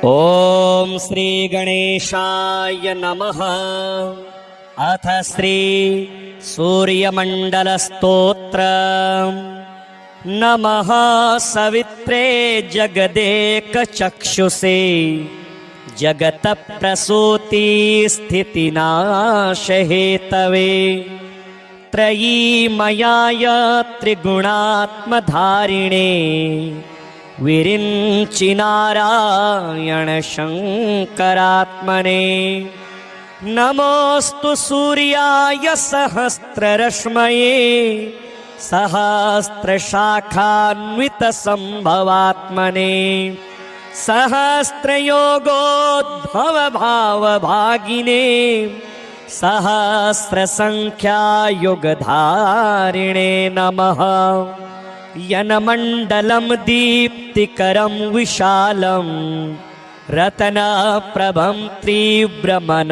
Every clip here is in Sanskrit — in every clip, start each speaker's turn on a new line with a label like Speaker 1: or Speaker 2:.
Speaker 1: ओम श्री गणेशाय नमः। अथ श्री सूर्यमंडलस्तोत्र। नमः सवित्रे जगदेकचक्षुषे जगतप्रसूति स्थितिनाशहेतवे त्रयीमयाय त्रिगुणात्मधारिणे विरिञ्चिनारायण शंकरात्मने। नमोस्तु सूर्याय सहस्ररश्मये सहस्रशाखान्वितसंभवात्मने सहस्रयोगोद्भवभावभागिने सहस्रसंख्यायुगधारिणे नमः। यन्मण्डलं दीप्तिकरं विशालं रत्नप्रभं तीव्रमनादिरूपं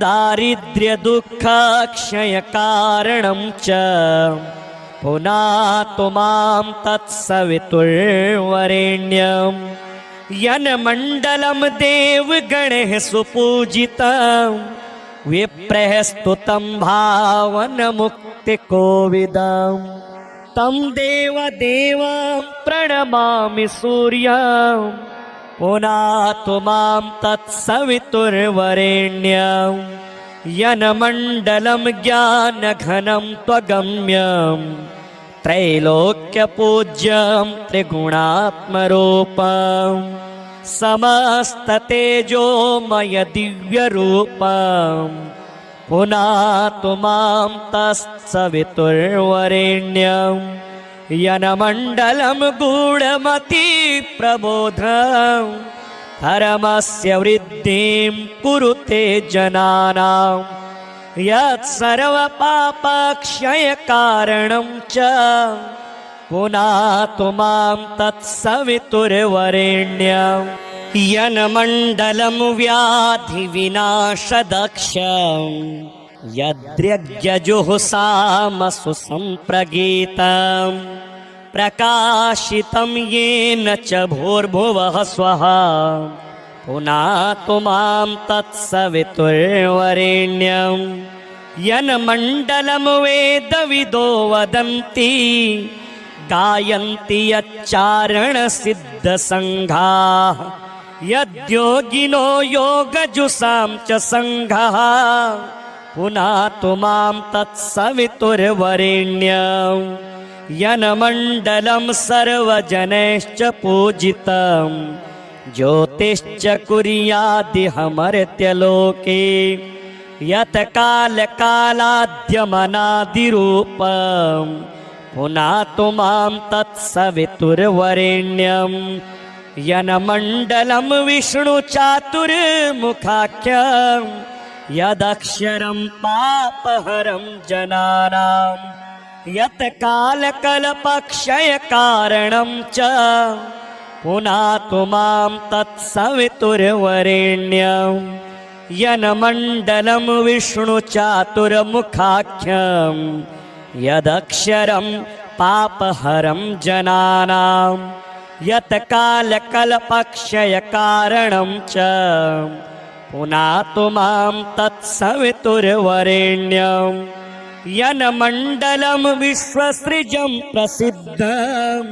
Speaker 1: दारिद्र्यदुःखक्षयकारणं च पुनातु मां तत्सवितुर्वरेण्यं। यन्मण्डलं देवगणैः सुपूजितं विप्रैः स्तुतं भावनमुक्तिकोविदं तं देवदेवं प्रणमामि सूर्यं पुनातु मां तत्सवितुर्वरेण्यं। यन्मण्डलं ज्ञानघनं त्वगम्यं त्रैलोक्यपूज्यं त्रिगुणात्मरूपं समस्ततेजोमय दिव्यरूपं पुनातु मां तत्सवितुर्वरेण्यं। यन्मण्डलं गूढमतिप्रबोधं धर्मस्य वृद्धिं कुरुते जनानां यत्सर्वपापक्षयकारणं च पुनातु मां तत्सवितुर्वरेण्यं। यन्मण्डलं व्याधिविनाशदक्षं यद्यज्ञजुःसामसु सम्प्रगीतं प्रकाशितं येन च भूर्भुवः स्वः पुनातु मां तत्सवितुर्वरेण्यं। यन्मण्डलं वेदविदो वदन्ति गायन्ति यच्चारणसिद्धसङ्घाः यद्योगिनो योगजुषां च सङ्घः पुनातु मां तत्सवितुर्वरेण्यं। यन्मण्डलं सर्वजनैश्च पूजितं ज्योतिश्च कुर्यादिहमर्त्यलोके यत्कालकालाद्यमनादिरूपं पुनातु मां तत्सवितुर्वरेण्यं। यन्मण्डलं विष्णुचातुर्मुखाख्यं यदक्षरं पापहरं जनानां यत्कालकल्पक्षयकारणं च पुनातु मां तत्सवितुर्वरेण्यं। यन्मण्डलं विष्णुचातुर्मुखाख्यं यदक्षरं पापहरं जनानां यत्कालकल्पक्षयकारणं च पुनातु मां तत्सवितुर्वरेण्यं। यन्मण्डलं विश्वसृजं प्रसिद्धं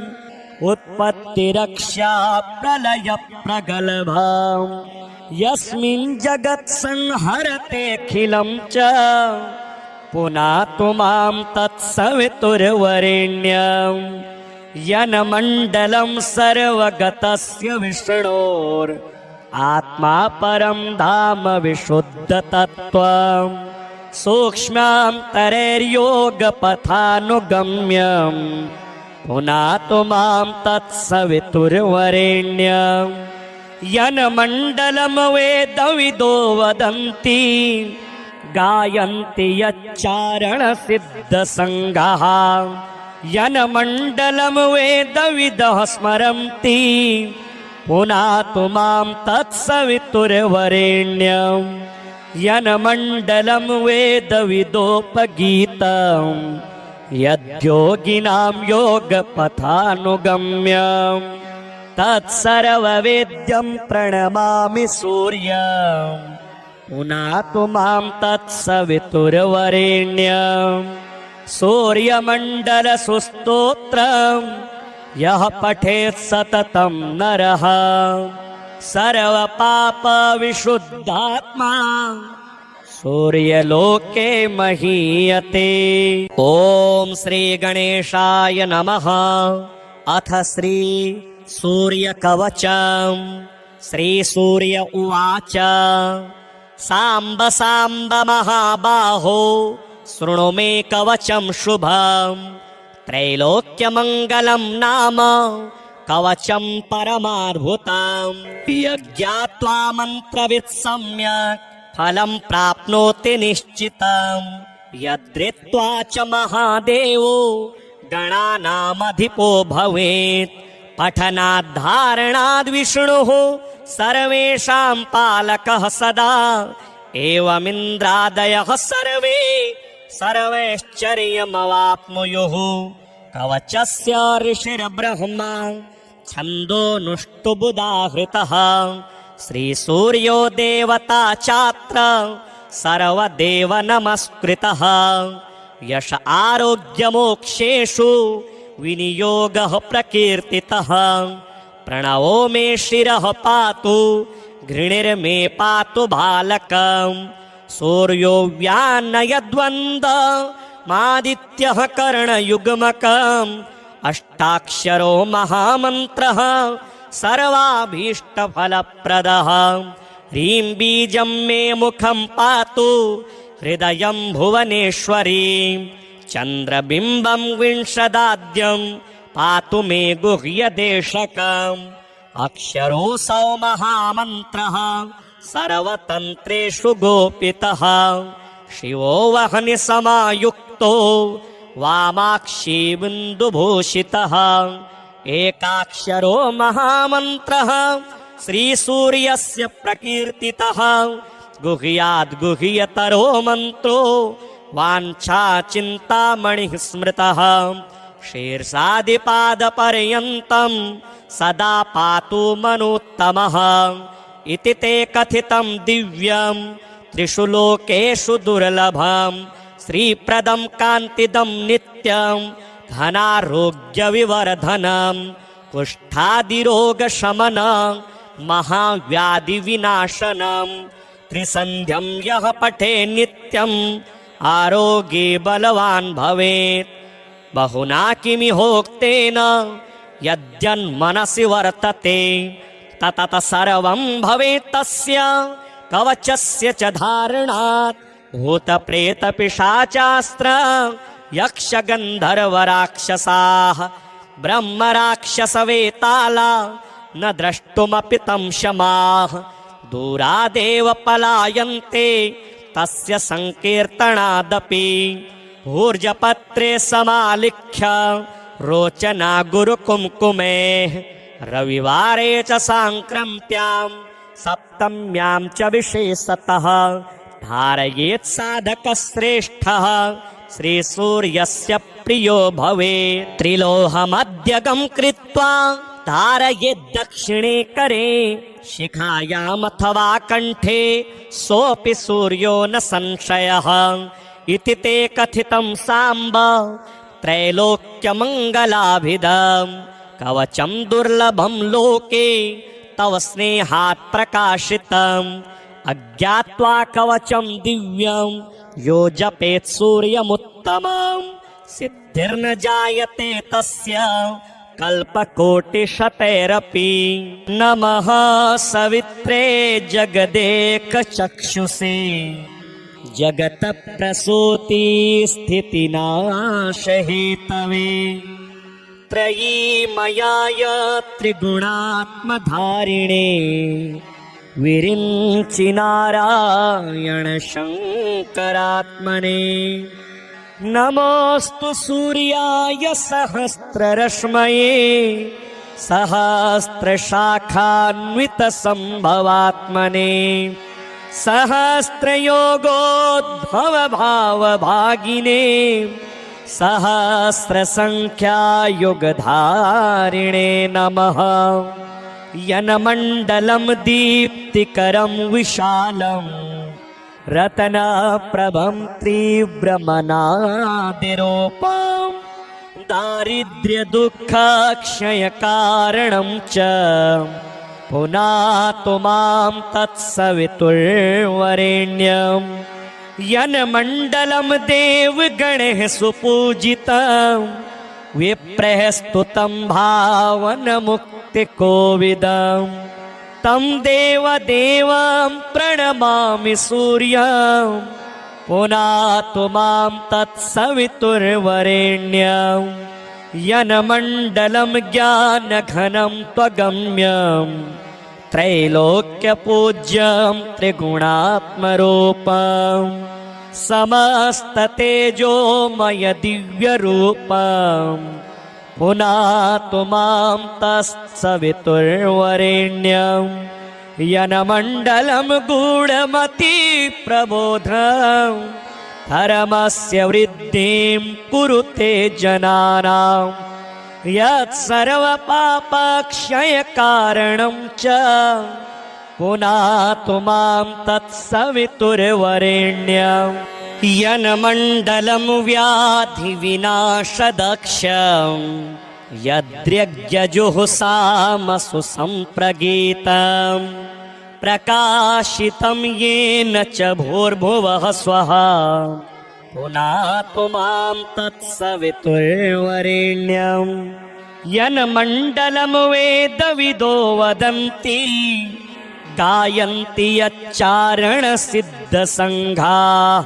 Speaker 1: उत्पत्तिरक्षा प्रलयप्रगल्भं यस्मिन् जगत्संहरतेऽखिलं च पुनातु मां तत्सवितुर्वरेण्यं। यन्मण्डलं सर्वगतस्य विष्णोर् आत्मा परं धाम विशुद्धतत्त्वं सूक्ष्मान्तरैर्योगपथानुगम्यं पुनातु मां तत्सवितुर्वरेण्यं। यन्मण्डलं वेदविदो वदन्ति गायन्ति यच्चारणसिद्धसङ्घः यन्मण्डलं वेदविदः स्मरन्ति पुनातु मां तत्सवितुर्वरेण्यं। यन्मण्डलं वेदविदोपगीतं यद्योगिनां योगपथानुगम्यं तत्सर्ववेद्यं प्रणमामि सूर्यम् पुनातु मां तत्सवितुर्वरेण्यम् सूर्यमण्डलसुस्तोत्रम् यः पठेत् सततं नरः सर्वपापविशुद्धात्मा सूर्यलोके महीयते। ॐ श्री गणेशाय नमः। अथ श्री सूर्यकवचम्। श्री सूर्य उवाच साम्ब साम्ब महाबाहो शृणु मे कवचं शुभम् त्रैलोक्यमङ्गलं नाम कवचं परमाद्भुतम् यज्ञात्वा मन्त्रवित् सम्यक् फलं प्राप्नोति निश्चितम् यद्रित्वा च महादेवो गणानामधिपो भवेत् पठनाद्धारणाद् विष्णुः सर्वेषां पालकः सदा एवमिन्द्रादयः सर्वे सर्वैश्चर्यमवाप्नुयुः कवचस्य ऋषिर्ब्रह्मा छन्दोनुष्टुबुदाहृतः श्रीसूर्यो देवता चात्र सर्वदेव नमस्कृतः यश आरोग्यमोक्षेषु विनियोगः प्रकीर्तितः प्रणवो मे शिरः पातु घृणिर्मे पातु बालकम् सूर्यो व्यानयद्वन्द्वमादित्यः कर्णयुग्मकम् अष्टाक्षरो महामन्त्रः सर्वाभीष्टफलप्रदः ह्रीं बीजं मे मुखं पातु हृदयं भुवनेश्वरी चन्द्रबिम्बं विंशदाद्यं पातु मे गुह्यदेशकम् अक्षरोऽसौ महामन्त्रः सर्वतन्त्रेषु गोपितः शिवो वह्नि समायुक्तो वामाक्षी बिन्दुभूषितः एकाक्षरो महामन्त्रः श्रीसूर्यस्य प्रकीर्तितः गुह्याद् गुह्यतरो मन्त्रो वाञ्छाचिन्तामणिः स्मृतः शीर्षादिपादपर्यन्तं सदा पातु मनोत्तमः इति ते कथितं दिव्यं त्रिषु लोकेषु दुर्लभं श्रीप्रदं कान्तिदं नित्यं धनारोग्यविवर्धनं कुष्ठादिरोगशमनं महाव्याधिविनाशनं त्रिसन्ध्यं यः पठे नित्यं आरोग्ये बलवान् भवेत् बहुना किमिहोक्तेन यद्यन्मनसि वर्तते ततत सर्वं भवेत् तस्य कवचस्य च धारणात् भूतप्रेतपिशाचास्त्र यक्षगन्धर्वराक्षसाः ब्रह्मराक्षसवेताला न द्रष्टुमपि तं शमाः दूरादेव पलायन्ते तस्य संकीर्तनादपि ऊर्जपत्रे समालिख्य रोचना गुरुकुङ्कुमेः रविवारे च साङ्क्रम्यां सप्तम्यां च विशेषतः धारयेत् साधकश्रेष्ठः श्रीसूर्यस्य प्रियो भवेत् त्रिलोहमध्यगं कृत्वा धारयेत् दक्षिणे करे शिखायामथवा कण्ठे सोऽपि सूर्यो न संशयः इति ते कथितं साम्ब त्रैलोक्यमङ्गलाभिधम् कवचं दुर्लभं लोके तव स्नेहात् प्रकाशितम् अज्ञात्वा कवचं दिव्यं यो जपेत् सूर्यमुत्तमं सिद्धिर्न जायते तस्य कल्पकोटिशतैरपि नमः सवित्रे जगदेकचक्षुषे जगतप्रसूति स्थितिनाशहेतवे त्रयीमयाय त्रिगुणात्मधारिणे विरिञ्चि नारायण शङ्करात्मने नमोऽस्तु सूर्याय सहस्ररश्मये सहस्रशाखान्वितसम्भवात्मने सहस्रयोगोद्भवभावभागिने सहस्रसङ्ख्यायुगधारिणे नमः। यनमण्डलं दीप्तिकरं विशालं रत्नप्रभं तीव्रमनादिरूपं दारिद्र्यदुःखक्षयकारणं च पुनातु मां तत्सवितुर्वरेण्यं यन्मण्डलं देवगणैः सुपूजितं विप्रैः स्तुतं भावनमुक्तिकोविदं तं देवदेवं प्रणमामि सूर्यं पुनातु मां तत्सवितुर्वरेण्यं यन्मण्डलं ज्ञानघनं त्वगम्यं त्रैलोक्यपूज्यं त्रिगुणात्मरूपं समस्ततेजोमय दिव्यरूपं पुनातु मां तत्सवितुर्वरेण्यं यन्मण्डलं गूढमतिप्रबोधं धर्मस्य वृद्धिं कुरुते जनानां यत्सर्वपापक्षयकारणं च पुनातु मां तत्सवितुर्वरेण्यं यन्मण्डलं व्याधिविनाशदक्षं यद्यज्ञजुःसामसु सम्प्रगीतं प्रकाशितं येन च भूर्भुवः स्वः पुनातु मां तत्सवितुर्वरेण्यं यन्मण्डलं वेदविदो वदन्ति गायन्ति यच्चारणसिद्धसङ्घाः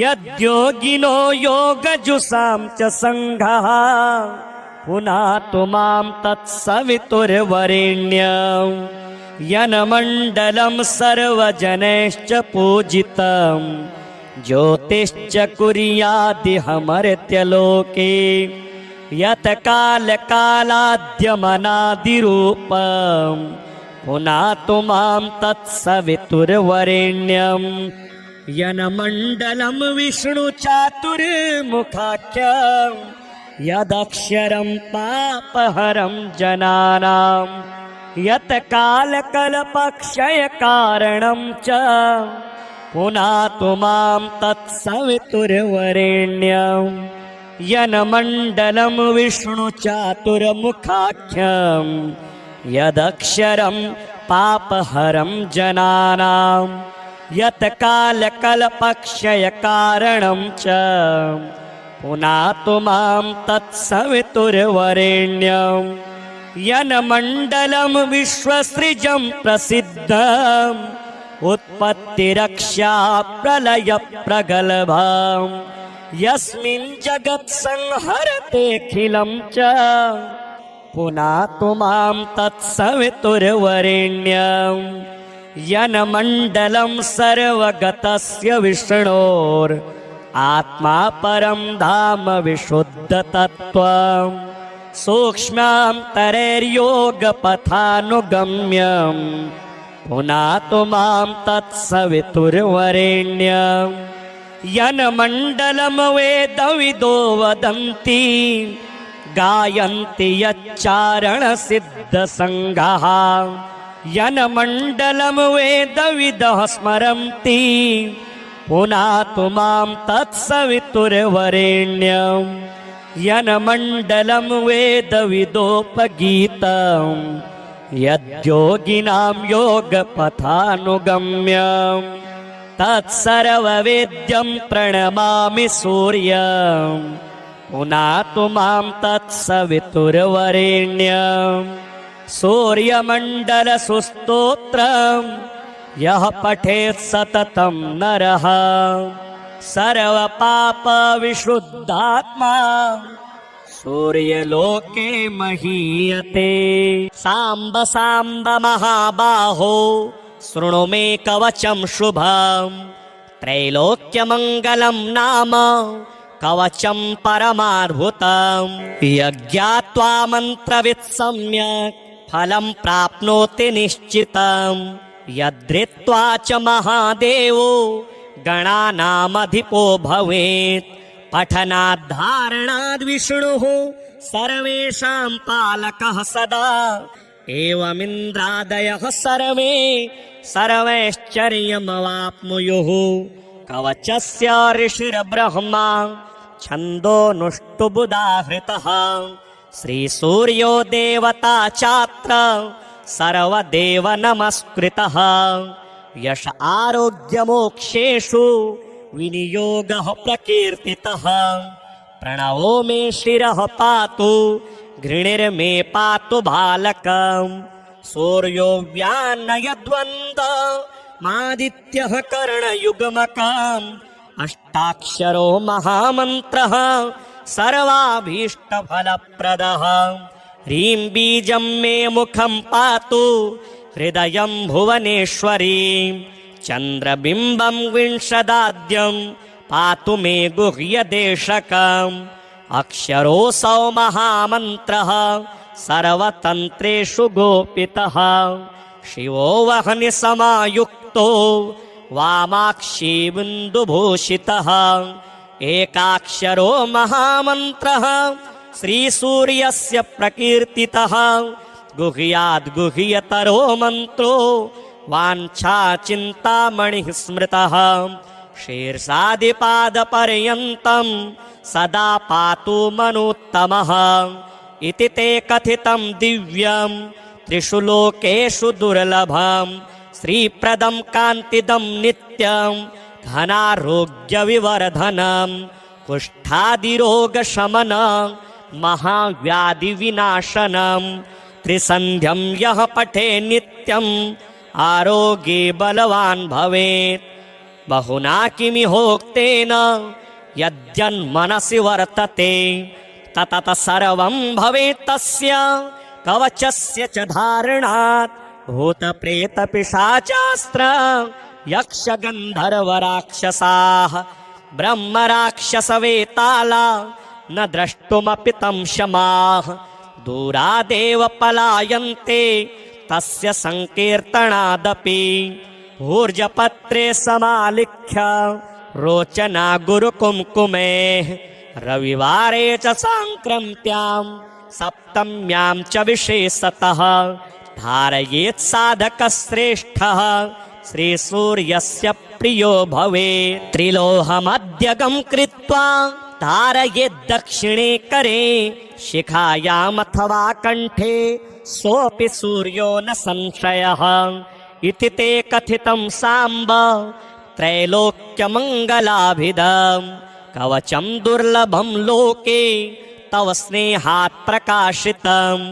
Speaker 1: यद्योगिनो योगजुषां च सङ्घाः पुनातु मां तत्सवितुर्वरेण्यं यन्मण्डलं सर्वजनैश्च पूजितं ज्योतिश्च कुर्यादिहमर्त्यलोके यत् कालकालाद्यमनादिरूपं पुनातु मां तत्सवितुर्वरेण्यं यन्मण्डलं विष्णुचातुर्मुखाख्यं यदक्षरं पापहरं जनानां यत् कालकल्पक्षयकारणं च पुनातु मां तत्सवितुर्वरेण्यं यन्मण्डलं विष्णुचातुर्मुखाख्यं यदक्षरं पापहरं जनानां यत् कालकल्पक्षयकारणं च पुनातु मां तत्सवितुर्वरेण्यं यन्मण्डलं विश्वसृजं प्रसिद्धम् उत्पत्तिरक्षा प्रलयप्रगल्भं यस्मिन् जगत्संहरतेऽखिलं च पुनातु मां तत्सवितुर्वरेण्यं यन्मण्डलं सर्वगतस्य विष्णोर् आत्मा परं धाम विशुद्धतत्त्वं सूक्ष्मान्तरैर्योगपथानुगम्यं पुनातु मां तत्सवितुर्वरेण्यं यन्मण्डलं वेदविदो वदन्ति गायन्ति यच्चारणसिद्धसङ्घाः यन्मण्डलं वेदविदः स्मरन्ति पुनातु मां तत्सवितुर्वरेण्यं यन्मण्डलं वेदविदोपगीतं यद्योगिनां योगपथानुगम्यं तत्सर्ववेद्यं प्रणमामि सूर्यं पुनातु मां तत्सवितुर्वरेण्यं सूर्यमण्डलसुस्तोत्रं यः पठेत् सततं नरः सर्वपापविशुद्धात्मा सूर्यलोके महीयते। साम्ब साम्ब महाबाहो शृणु मे कवचं शुभं त्रैलोक्यमङ्गलं नाम कवचं परमाद्भुतं यज्ञात्वा मन्त्रवित् सम्यक् फलं प्राप्नोति निश्चितं यद्धृत्वा च महादेवो गणानामधिपो भवेत् पठनाद्धारणाद् विष्णुः सर्वेषां पालकः सदा एवमिन्द्रादयः सर्वे सर्वैश्चर्यमवाप्नुयुः कवचस्य ऋषिर्ब्रह्मा छन्दोनुष्टुबुदाहृतः श्रीसूर्यो देवता चात्र सर्वदेव नमस्कृतः यश आरोग्यमोक्षेषु विनियोगः प्रकीर्तितः प्रणवो मे शिरः पातु घृणिर्मे पातु बालकम् सूर्यो व्यानयद्वन्द्वमादित्यः कर्णयुग्मकम् अष्टाक्षरो महामन्त्रः सर्वाभीष्टफलप्रदः ह्रीं बीजं मे मुखं पातु हृदयं भुवनेश्वरी चन्द्रबिम्बं विंशदाद्यं पातु मे गुह्यदेशकम् अक्षरोऽसौ महामन्त्रः सर्वतन्त्रेषु गोपितः शिवो वह्निसमायुक्तो वामाक्षी बिन्दुभूषितः एकाक्षरो महामन्त्रः श्रीसूर्यस्य प्रकीर्तितः गुह्याद्गुह्यतरो मन्त्रो वाञ्छाचिन्तामणिः स्मृतः शीर्षादिपादपर्यन्तं सदा पातु मनुत्तमः इति ते कथितं दिव्यं त्रिषु लोकेषु दुर्लभं श्रीप्रदं कान्तिदं नित्यं धनारोग्यविवर्धनं कुष्ठादिरोगशमनं महाव्याधिविनाशनं त्रिसन्ध्यं यः पठे नित्यम् आरोग्ये बलवान् भवेत् बहुना किमिहोक्तेन यद्यन्मनसि वर्तते ततत सर्वं भवेत् तस्य कवचस्य च धारणात् भूतप्रेतपिशाचास्त्र यक्षगन्धर्वराक्षसाः ब्रह्मराक्षसवेताला न द्रष्टुमपि तं शमाः दूरादेव पलायन्ते तस्य संकीर्तनादपि ऊर्जपत्रे समालिख्य रोचना गुरुकुङ्कुमेः रविवारे च साङ्क्रान्त्यां सप्तम्यां च विशेषतः धारयेत् साधकश्रेष्ठः श्रीसूर्यस्य प्रियो भवेत् त्रिलोहमध्यगं कृत्वा धारयेत् दक्षिणे करे शिखायामथवा कण्ठे सोऽपि सूर्यो न संशयः इति ते कथितं साम्ब त्रैलोक्यमङ्गलाभिधं कवचं दुर्लभं लोके तव स्नेहात् प्रकाशितम्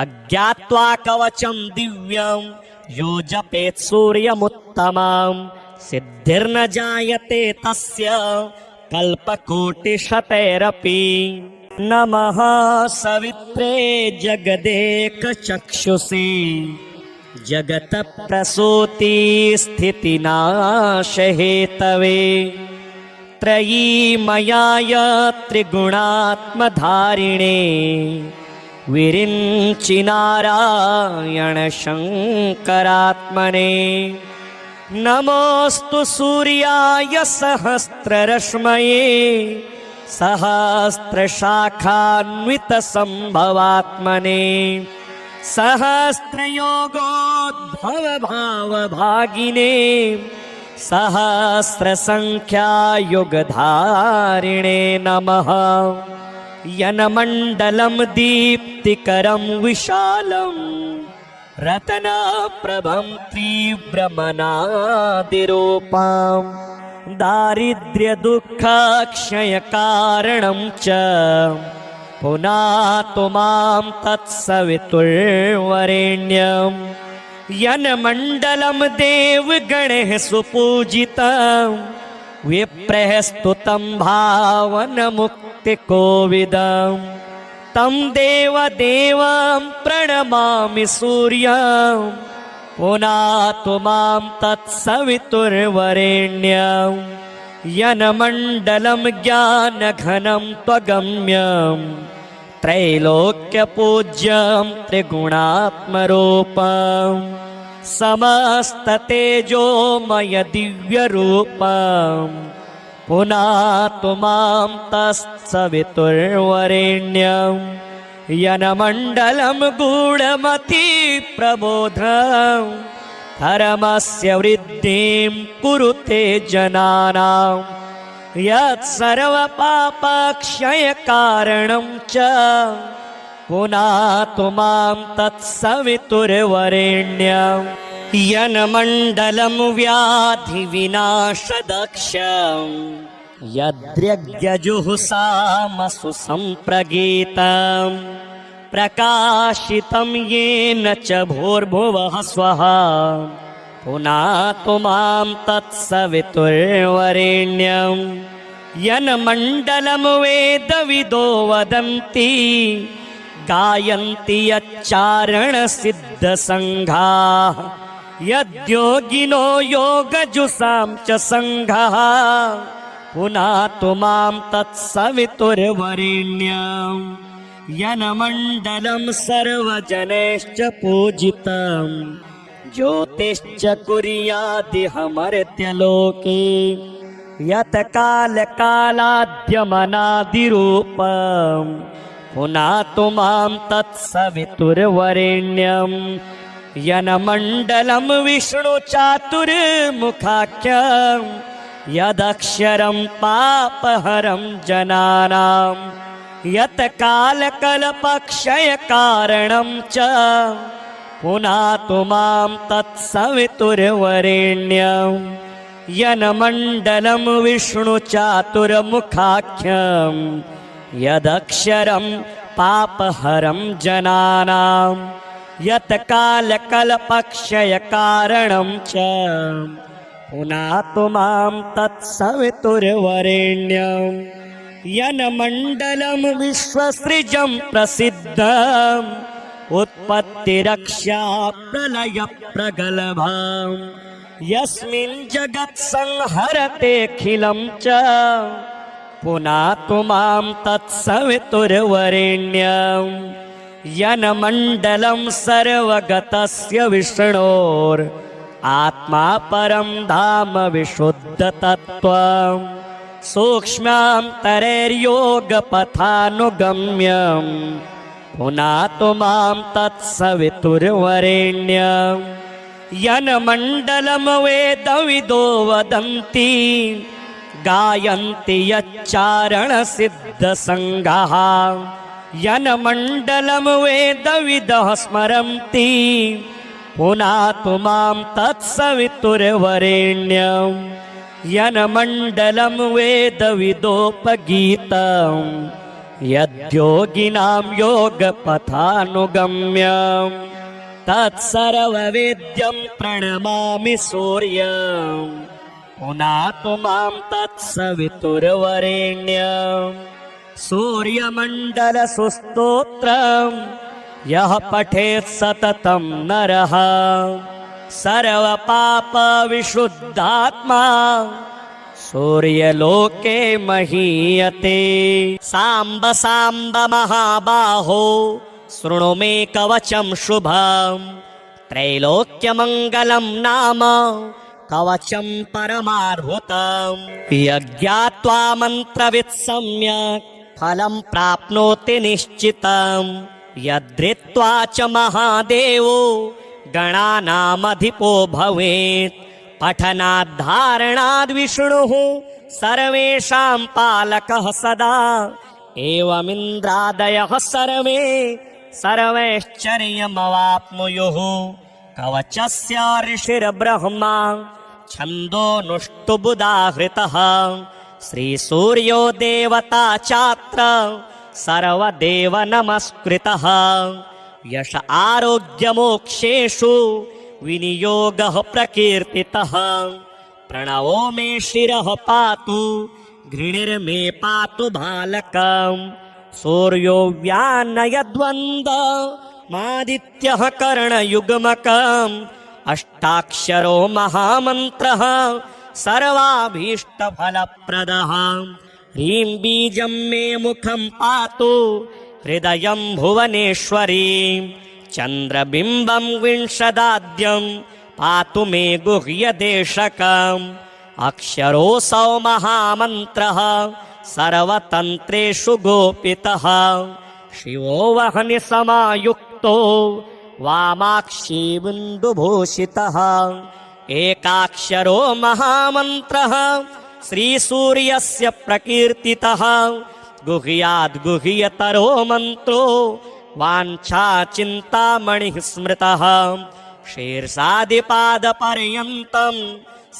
Speaker 1: अज्ञात्वा कवचं दिव्यं यो जपेत् सूर्यमुत्तमं सिद्धिर्न जायते तस्य कल्पकोटिशतैरपि नमः सवित्रे जगदेकचक्षुषे जगतप्रसूति स्थितिनाशहेतवे त्रयीमयाय त्रिगुणात्मधारिणे विरिञ्चिनारायण शङ्करात्मने नमोऽस्तु सूर्याय सहस्ररश्मये सहस्रशाखान्वितसम्भवात्मने सहस्रयोगोद्भवभावभागिने सहस्रसङ्ख्यायुगधारिणे नमः यनमण्डलं दीप्तिकरं विशालं रत्नप्रभं तीव्रमनादिरूपं दारिद्र्यदुःखक्षयकारणं च पुनातु मां तत्सवितुर्वरेण्यं यन्मण्डलं देवगणैः सुपूजितं विप्रैः स्तुतं भावनमुक्तिकोविदं तं देवदेवं प्रणमामि सूर्यं पुनातु मां तत्सवितुर्वरेण्यं यन्मण्डलं ज्ञानघनं त्वगम्यं त्रैलोक्यपूज्यं त्रिगुणात्मरूपं समस्ततेजोमय दिव्यरूपं पुनातु मां तत्सवितुर्वरेण्यं यनमण्डलं गूढमति प्रबोधं धर्मस्य वृद्धिं कुरुते जनानां यत्सर्वपापक्षयकारणं च पुनातु मां तत्सवितुर्वरेण्यं यन्मण्डलं व्याधिविनाशदक्षं यद्यज्ञजुहुसामसु सम्प्रगीतं प्रकाशितं येन च भूर्भुवः स्वः पुनातु मां तत्सवितुर्वरेण्यं यन्मण्डलं वेदविदो वदन्ति गायन्ति यच्चारणसिद्धसङ्घाः यद्योगिनो योगजुषां च सङ्घः पुनातु मां तत्सवितुर्वरेण्यं यन्मण्डलं सर्वजनैश्च पूजितं ज्योतिश्च कुर्यादिहमर्त्यलोके यत् कालकालाद्यमनादिरूपं पुनातु मां तत्सवितुर्वरेण्यं यन्मण्डलं विष्णुचातुर्मुखाख्यं यदक्षरं पापहरं जनानां यत् कालकल्पक्षयकारणं च पुनातु मां तत्सवितुर्वरेण्यं यन्मण्डलं विष्णुचातुर्मुखाख्यं यदक्षरं पापहरं जनानां यत् कालकल्पक्षयकारणं च पुनातु मां तत्सवितुर्वरेण्यं यन्मण्डलं विश्वसृजं प्रसिद्धम् उत्पत्तिरक्षा प्रलयप्रगल्भं यस्मिन् जगत्संहरतेऽखिलं च पुनातु मां तत्सवितुर्वरेण्यं यन्मण्डलं सर्वगतस्य विष्णोर् आत्मा परं धाम विशुद्धतत्त्वं सूक्ष्मान्तरैर्योगपथानुगम्यं पुनातु मां तत्सवितुर्वरेण्यं यन्मण्डलं वेदविदो वदन्ति गायन्ति यच्चारणसिद्धसङ्घाः यन्मण्डलं वेदविदः स्मरन्ति पुनातु मां तत्सवितुर्वरेण्यं यन्मण्डलं वेदविदोपगीतं यद्योगिनां योगपथानुगम्यं तत्सर्ववेद्यं प्रणमामि सूर्यं पुनातु मां तत्सवितुर्वरेण्यं सूर्यमण्डलसुस्तोत्रं यः पठेत् सततं नरः सर्वपापविशुद्धात्मा सूर्यलोके महीयते साम्ब साम्ब महाबाहो शृणु मे कवचं शुभं त्रैलोक्यमङ्गलं नाम कवचं परमाद्भुतं यज्ञात्वा मन्त्रवित् सम्यक् फलं प्राप्नोति निश्चितं यद्धृत्वा च महादेवो गणानामधिपो भवेत् पठनाद्धारणाद् विष्णुः सर्वेषां पालकः सदा एवमिन्द्रादयः सर्वे सर्वैश्चर्यमवाप्नुयुः कवचस्य ऋषिर्ब्रह्मा छन्दोनुष्टुबुदाहृतः श्रीसूर्यो देवता चात्र सर्वदेव नमस्कृतः यश आरोग्यमोक्षेषु विनियोगः प्रकीर्तितः प्रणवो मे शिरः पातु घृणिर्मे पातु बालकं सूर्यो व्यानयद्वन्द्वमादित्यः कर्णयुग्मकम् अष्टाक्षरो महामन्त्रः सर्वाभीष्टफलप्रदः ह्रीं बीजं मे मुखं पातु हृदयं भुवनेश्वरीं चन्द्रबिम्बं विंशदाद्यं पातु मे गुह्यदेशकम् अक्षरोऽसौ महामन्त्रः सर्वतन्त्रेषु गोपितः शिवो वह्नि समायुक्तो वामाक्षी बिन्दुभूषितः एकाक्षरो महामन्त्रः श्रीसूर्यस्य प्रकीर्तितः गुह्याद् गुह्यतरो मन्त्रो वाञ्छाचिन्तामणिः स्मृतः शीर्षादिपादपर्यन्तं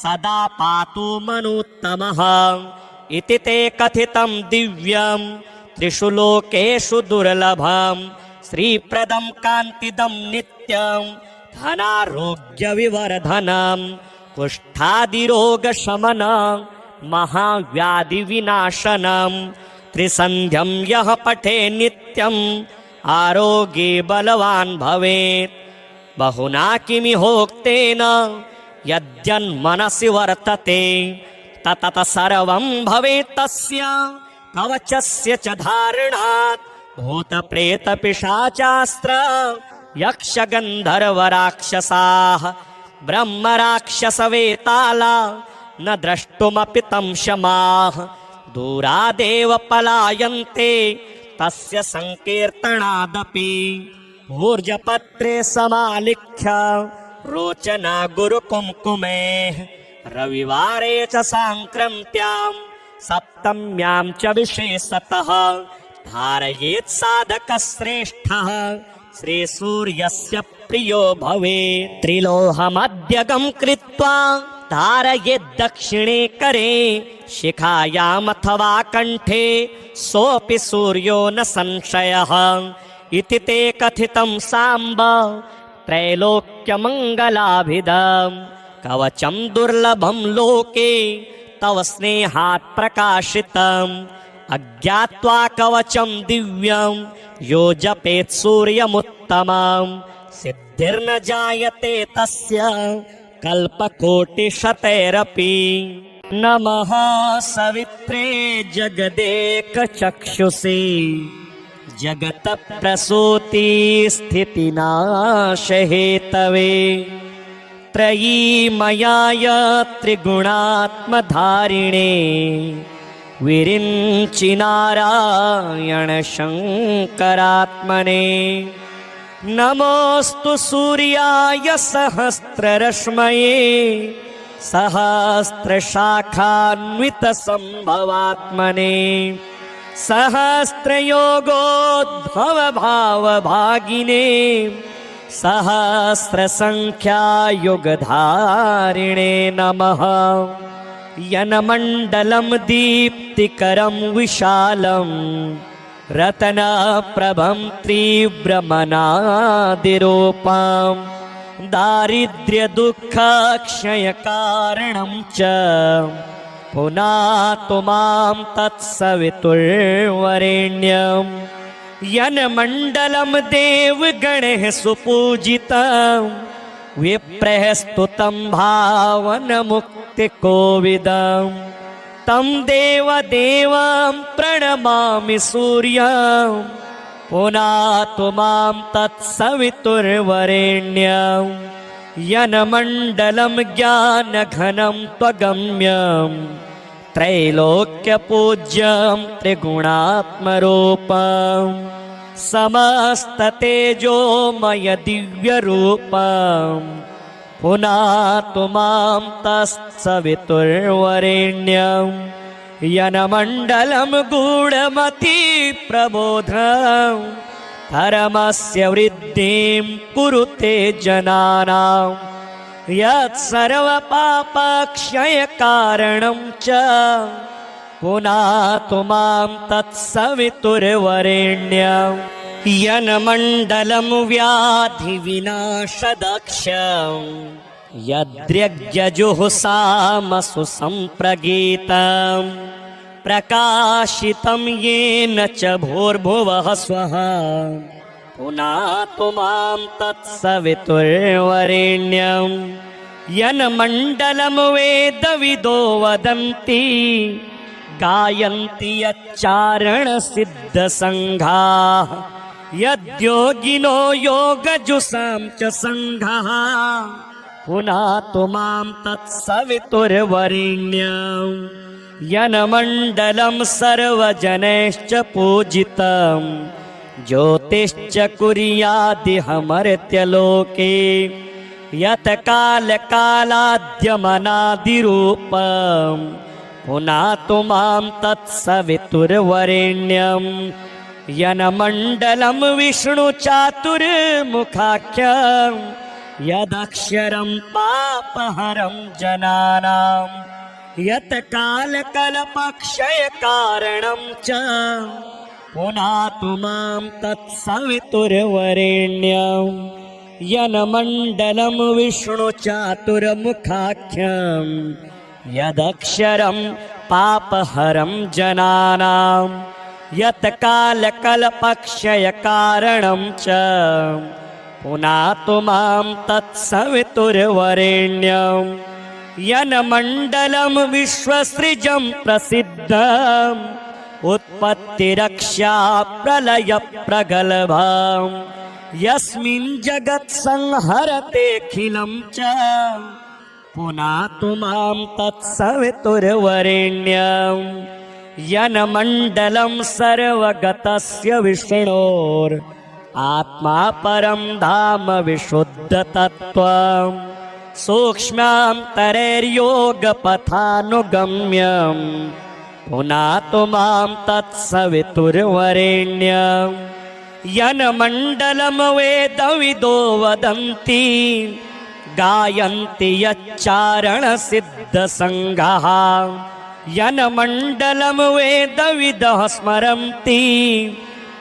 Speaker 1: सदा पातु मनुत्तमः इति ते कथितं दिव्यं त्रिषु लोकेषु दुर्लभं श्रीप्रदं कान्तिदं नित्यं धनारोग्यविवर्धनं कुष्ठादिरोगशमनं महाव्याधिविनाशनं त्रिसन्ध्यं यः पठे नित्यम् आरोग्ये बलवान् भवेत् बहुना किमिहोक्तेन यद्यन्मनसि वर्तते ततत सर्वं भवेत् तस्य कवचस्य च धारणात् भूतप्रेतपिशाचास्त्र यक्षगन्धर्वराक्षसाः ब्रह्मराक्षसवेताला न द्रष्टुमपि तं शमाः दूरादेव पलायन्ते तस्य संकीर्तनादपि ऊर्जपत्रे समालिख्य रोचना गुरुकुङ्कुमेः रविवारे च साङ्क्रान्त्यां सप्तम्यां च विशेषतः धारयेत् साधकश्रेष्ठः श्रीसूर्यस्य प्रियो भवेत् त्रिलोहमध्यगं कृत्वा धारयेत् दक्षिणे करे शिखायामथवा कण्ठे सोऽपि सूर्यो न संशयः इति ते कथितं साम्ब त्रैलोक्यमङ्गलाभिधं कवचं दुर्लभं लोके तव स्नेहात् प्रकाशितम् अज्ञात्वा कवचं दिव्यं यो जपेत् सूर्यमुत्तमं सिद्धिर्न जायते तस्य कल्पकोटिशतैरपि नमः सवित्रे जगदेकचक्षुषे जगतप्रसूति स्थितिनाशहेतवे त्रयीमयाय त्रिगुणात्मधारिणे विरिञ्चिनारायण शङ्करात्मने नमोऽस्तु सूर्याय सहस्ररश्मये सहस्रशाखान्वितसम्भवात्मने सहस्रयोगोद्भवभावभागिने सहस्रसङ्ख्यायुगधारिणे नमः यनमण्डलं दीप्तिकरं विशालं रत्नप्रभं तीव्रमनादिरूपं दारिद्र्यदुःखक्षयकारणं च पुनातु मां तत्सवितुर्वरेण्यं यन्मण्डलं देवगणैः सुपूजितं विप्रैः स्तुतं भावनमुक्तिकोविदं तं देवदेवं प्रणमामि सूर्यं पुनातु मां तत्सवितुर्वरेण्यं यन्मण्डलं ज्ञानघनं त्वगम्यं त्रैलोक्यपूज्यं त्रिगुणात्मरूपं समस्ततेजोमय दिव्यरूपं पुनातु मां तत्सवितुर्वरेण्यं यन्मण्डलं गूढमतिप्रबोधं धर्मस्य वृद्धिं कुरुते जनानां यत्सर्वपापक्षयकारणं च पुनातु मां तत्सवितुर्वरेण्यं यन्मण्डलं व्याधिविनाशदक्षं यद्यज्ञजुहुसामसु सम्प्रगीतं प्रकाशितं येन च भूर्भुवः स्वः पुनातु मां तत्सवितुर्वरेण्यं यन्मण्डलं वेदविदो वदन्ति गायन्ति यच्चारणसिद्धसङ्घाः यद्योगिनो योगजुषां च सङ्घः पुनातु मां तत्सवितुर्वरेण्यं यन्मण्डलं सर्वजनैश्च पूजितं ज्योतिश्च कुर्यादिहमर्त्यलोके यत् कालकालाद्यमनादिरूपम् पुनातु मां तत्सवितुर्वरेण्यं यन्मण्डलं विष्णुचातुर्मुखाख्यं यदक्षरं पापहरं जनानां यत् कालकल्पक्षयकारणं च पुनातु मां तत्सवितुर्वरेण्यं यन्मण्डलं विष्णुचातुर्मुखाख्यं यदक्षरं पापहरं जनानां यत् कालकल्पक्षयकारणं च पुनातु मां तत्सवितुर्वरेण्यं यन्मण्डलं विश्वसृजं प्रसिद्धम् उत्पत्तिरक्षा प्रलयप्रगल्भं यस्मिन् जगत्संहरतेऽखिलं च पुनातु मां तत्सवितुर्वरेण्यं यन्मण्डलं सर्वगतस्य विष्णोर् आत्मा परं धाम विशुद्धतत्त्वं सूक्ष्मान्तरैर्योगपथानुगम्यं पुनातु मां तत्सवितुर्वरेण्यं यन्मण्डलं वेदविदो वदन्ति गायन्ति यच्चारणसिद्धसङ्घाः यन्मण्डलं वेदविदः स्मरन्ति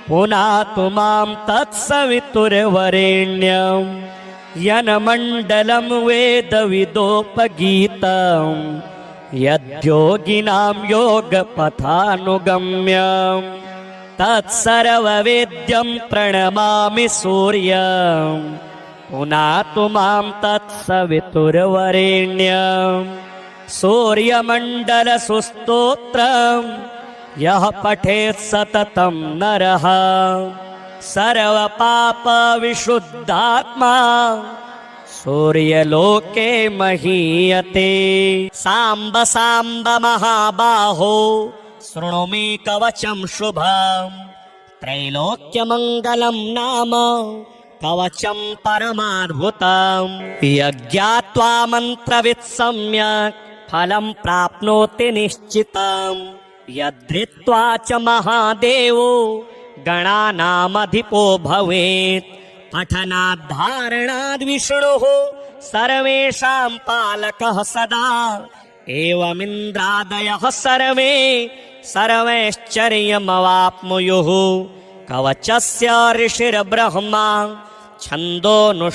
Speaker 1: पुनातु मां तत्सवितुर्वरेण्यं यन्मण्डलं वेदविदोपगीतं यद्योगिनां योगपथानुगम्यं तत्सर्ववेद्यं प्रणमामि सूर्यं पुनातु मां तत्सवितुर्वरेण्यं सूर्यमण्डलसुस्तोत्रं यः पठेत् सततं नरः सर्वपापविशुद्धात्मा सूर्यलोके महीयते। साम्ब साम्ब महाबाहो शृणु मे कवचं शुभं त्रैलोक्यमङ्गलं नाम कवचं परमाद्भुतं यज्ञात्वा मन्त्रवित् सम्यक् फलं प्राप्नोति निश्चितं यद्धृत्वा च महादेवो गणानामधिपो भवेत् पठनाद्धारणाद् विष्णुः सर्वेषां पालकः सदा एवमिन्द्रादयः सर्वे सर्वैश्चर्यमवाप्नुयुः कवचस्य ऋषिर्ब्रह्मा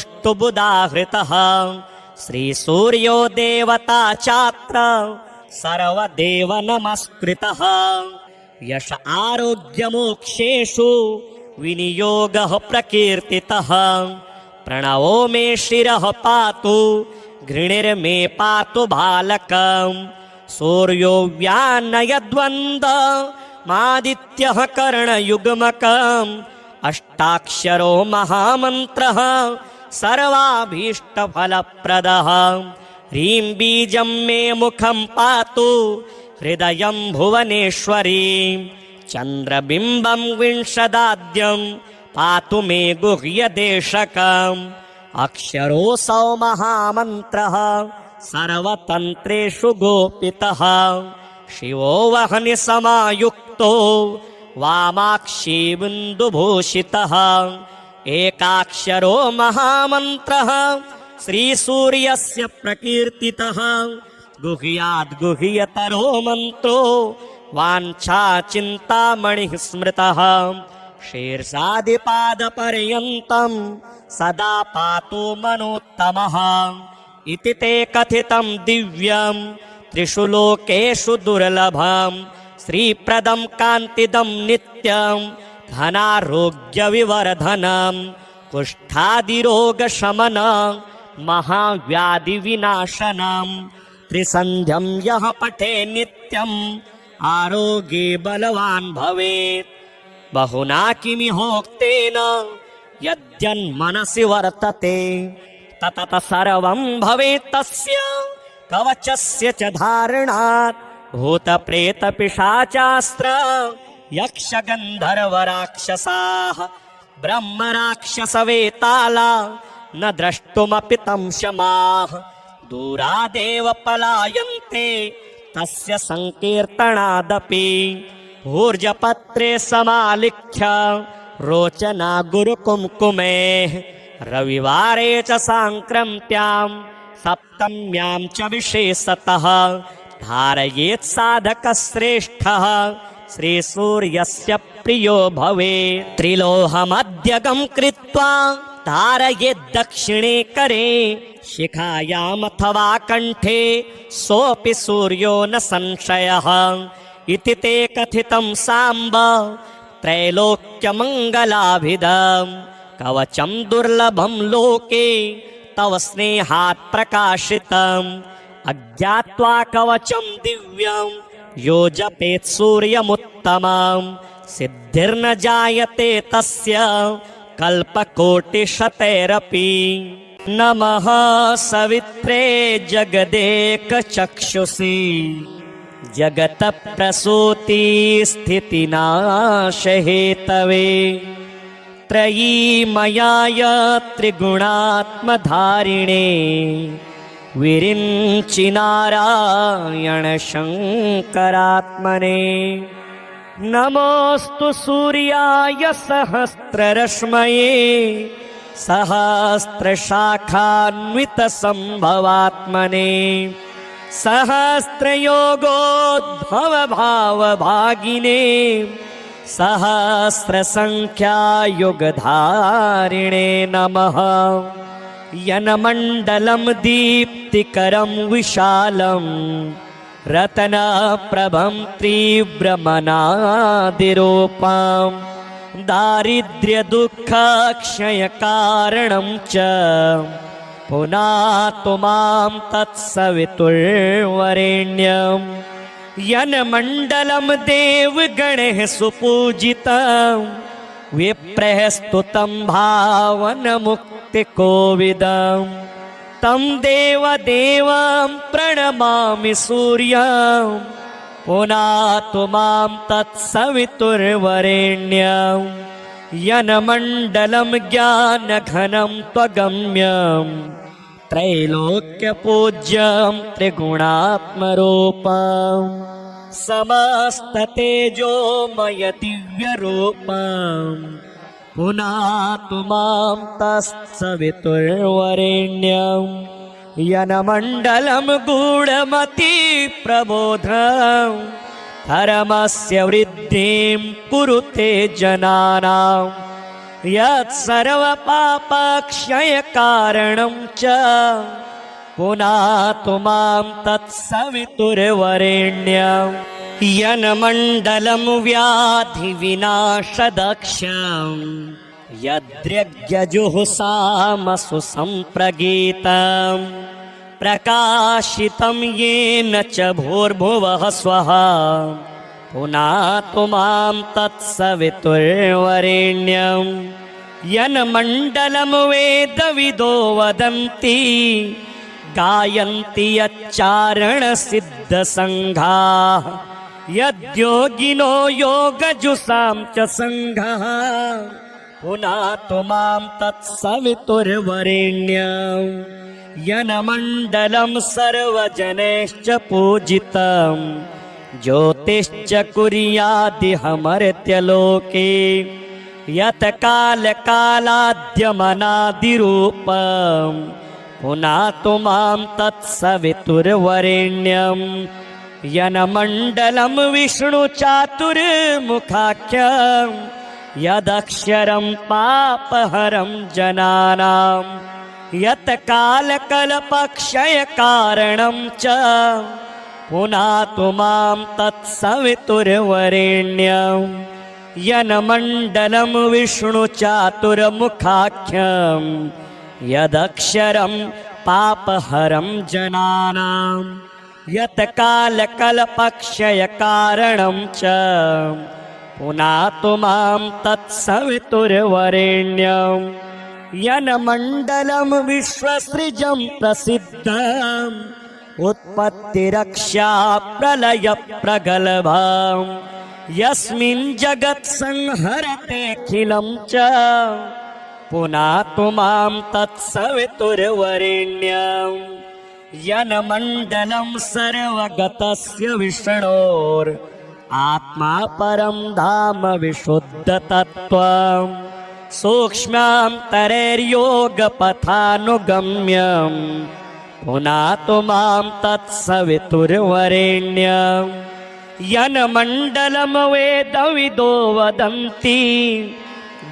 Speaker 1: छन्दोनुष्टुबुदाहृतः श्रीसूर्यो देवता चात्र सर्वदेव नमस्कृतः यश आरोग्यमोक्षेषु विनियोगः प्रकीर्तितः प्रणवो मे शिरः पातु घृणिर्मे पातु बालकं सूर्यो व्यानयद्वन्द्वमादित्यः कर्णयुग्मकम् अष्टाक्षरो महामन्त्रः सर्वाभीष्टफलप्रदः ह्रीं बीजं मे मुखं पातु हृदयं भुवनेश्वरी चन्द्रबिम्बं विंशदाद्यं पातु मे गुह्यदेशकम् अक्षरोऽसौ महामन्त्रः सर्वतन्त्रेषु गोपितः शिवो वह्नि समायुक्तो वामाक्षी बिन्दुभूषितः एकाक्षरो महामन्त्रः श्रीसूर्यस्य प्रकीर्तितः गुह्याद् गुह्यतरो मन्त्रो वाञ्छाचिन्तामणिः स्मृतः शीर्षादिपादपर्यन्तं सदा पातु मनोत्तमः इति ते कथितं दिव्यं त्रिषु लोकेषु दुर्लभं श्रीप्रदं कान्तिदं नित्यं धनारोग्यविवर्धनं कुष्ठादिरोगशमनं महाव्याधिविनाशनं त्रिसन्ध्यं यः पठे नित्यम् आरोग्ये बलवान् भवेत् बहुना किमिहोक्तेन यद्यन्मनसि वर्तते ततः सर्वं भवेत् तस्य कवचस्य च धारणात् भूतप्रेतपिशाचास्त्र यक्षगन्धर्वराक्षसाः ब्रह्मराक्षसवेताला न द्रष्टुमपि तं शमाः दूरादेव पलायन्ते तस्य संकीर्तनादपि ऊर्जपत्रे समालिख्य रोचना गुरुकुङ्कुमेः रविवारे च साङ्क्रान्त्यां सप्तम्यां च विशेषतः धारयेत् साधकश्रेष्ठः श्रीसूर्यस्य प्रियो भवेत् त्रिलोहमध्यगं कृत्वा धारयेत् दक्षिणे करे शिखायामथवा कण्ठे सोऽपि सूर्यो न संशयः इति ते कथितं साम्ब त्रैलोक्यमङ्गलाभिधं कवचं दुर्लभं लोके तव स्नेहात् प्रकाशितम् अज्ञात्वा कवचं दिव्यं यो जपेत् सूर्यमुत्तमं सिद्धिर्न जायते तस्य कल्पकोटिशतैरपि नमः सवित्रे जगदेकचक्षुषी जगतप्रसूति स्थितिनाशहेतवे त्रयीमयाय त्रिगुणात्मधारिणे विरिञ्चि नारायण शङ्करात्मने नमोऽस्तु सूर्याय सहस्ररश्मये सहस्रशाखान्वितसम्भवात्मने सहस्रयोगोद्भवभावभागिने सहस्रसङ्ख्यायुगधारिणे नमः यनमण्डलं दीप्तिकरं विशालं रत्नप्रभं तीव्रमनादिरूपं दारिद्र्यदुःखक्षयकारणं च पुनातु मां तत्सवितुर्वरेण्यं यन्मण्डलं देवगणैः सुपूजितं विप्रः स्तुतं भावनमुक्तिकोविदं तं देवदेवं प्रणमामि सूर्यं पुनातु मां तत्सवितुर्वरेण्यं यन्मण्डलं ज्ञानघनं त्वगम्यं त्रैलोक्यपूज्यं त्रिगुणात्मरूपं समस्ततेजोमय दिव्यरूपं पुनातु मां तत्सवितुर्वरेण्यं यन्मण्डलं गूढमति प्रबोधं धर्मस्य वृद्धिं कुरुते जनानां यत्सर्वपापक्षयकारणं च पुनातु मां तत्सवितुर्वरेण्यं यन्मण्डलं व्याधिविनाशदक्षं यद्यज्ञजुहुसामसु सम्प्रगीतं प्रकाशितं येन च भूर्भुवः स्वः पुनातु मां तत्सवितुर्वरेण्यं यन्मण्डलं वेदविदो वदन्ति गायन्ति यच्चारणसिद्धसङ्घाः यद्योगिनो योगजुषां च सङ्घः पुनातु मां तत्सवितुर्वरेण्यं यन्मण्डलं सर्वजनैश्च पूजितं ज्योतिश्च कुर्यादिहमर्त्यलोके यत् कालकालाद्यमनादिरूपं पुनातु मां तत्सवितुर्वरेण्यं यन्मण्डलं विष्णुचातुर्मुखाख्यं यदक्षरं पापहरं जनानां यत् कालकल्पक्षयकारणं च पुनातु मां तत्सवितुर्वरेण्यं यन्मण्डलं विष्णुचातुर्मुखाख्यं यदक्षरं पापहरं जनानां यत् कालकल्पक्षयकारणं च पुनातु मां तत्सवितुर्वरेण्यं यन्मण्डलं विश्वसृजं प्रसिद्धम् उत्पत्तिरक्षा प्रलयप्रगल्भं यस्मिन् जगत् संहरतेऽखिलं च पुनातु मां तत्सवितुर्वरेण्यम् यन्मण्डलं सर्वगतस्य विष्णोर् आत्मा परं धाम विशुद्धतत्त्वम् सूक्ष्मान्तरैर्योगपथानुगम्यम् पुनातु मां तत्सवितुर्वरेण्यम् यन्मण्डलं वेदविदो वदन्ति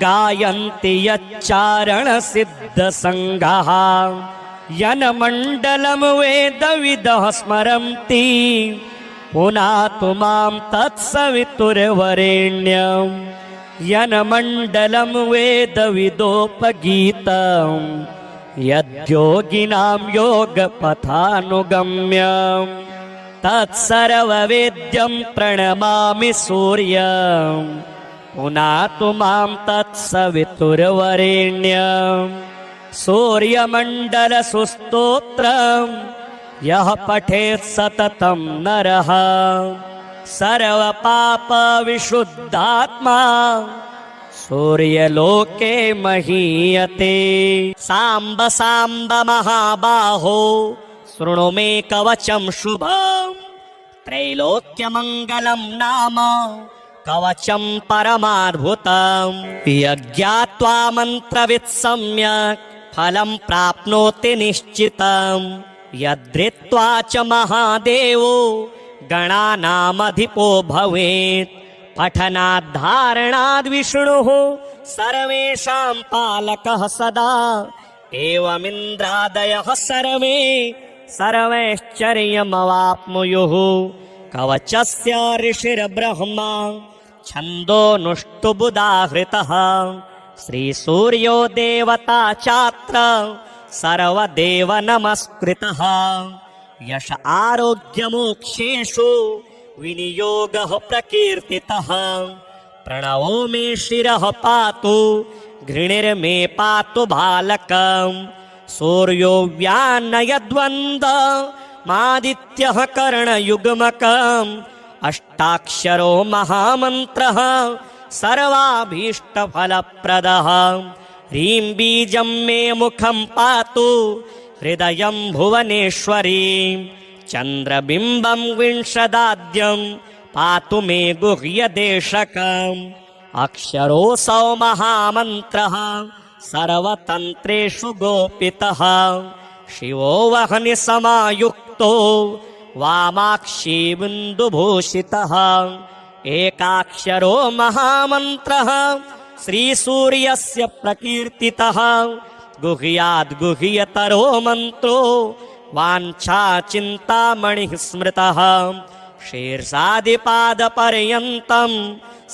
Speaker 1: गायन्ति यच्चारणसिद्धसङ्घाः यन्मण्डलं वेदविदः स्मरन्ति पुनातु मां तत्सवितुर्वरेण्यम् यन्मण्डलं वेदविदोपगीतम् यद्योगिनां योगपथानुगम्यम् तत्सर्ववेद्यं प्रणमामि सूर्यम् पुनातु मां तत्सवितुर्वरेण्यम् सूर्यमण्डलसुस्तोत्रम् यः पठेत् सततं नरः सर्वपापविशुद्धात्मा सूर्यलोके महीयते। साम्ब साम्ब महाबाहो शृणु मे कवचं शुभम् त्रैलोक्यमङ्गलं नाम कवचं परमाद्भुतम् यज्ञात्वा मन्त्रवित् सम्यक् फलं प्राप्नोति निश्चितम् यद्रित्वा च महादेवो गणानामधिपो भवेत् पठनाद्धारणाद् विष्णुः सर्वेषां पालकः सदा एवमिन्द्रादयः सर्वे सर्वैश्चर्यमवाप्नुयुः कवचस्य ऋषिर्ब्रह्मा छन्दोनुष्टुबुदाहृतः श्रीसूर्यो देवता चात्र सर्वदेव नमस्कृतः यश आरोग्यमोक्षेषु विनियोगः प्रकीर्तितः प्रणवो मे शिरः पातु घृणिर्मे पातु बालकम् सूर्यो व्यानयद्वन्द्वमादित्यः कर्णयुग्मकम् अष्टाक्षरो महामन्त्रः सर्वाभीष्टफलप्रदः ह्रीं बीजं मे मुखं पातु हृदयं भुवनेश्वरी चन्द्रबिम्बं विंशदाद्यं पातु मे गुह्यदेशकम् अक्षरोऽसौ महामन्त्रः सर्वतन्त्रेषु गोपितः शिवो वह्नि समायुक्तो वामाक्षी बिन्दुभूषितः एकाक्षरो महामन्त्रः श्रीसूर्यस्य प्रकीर्तितः गुह्याद् गुह्यतरो मन्त्रो वाञ्छाचिन्तामणिः स्मृतः शीर्षादिपादपर्यन्तं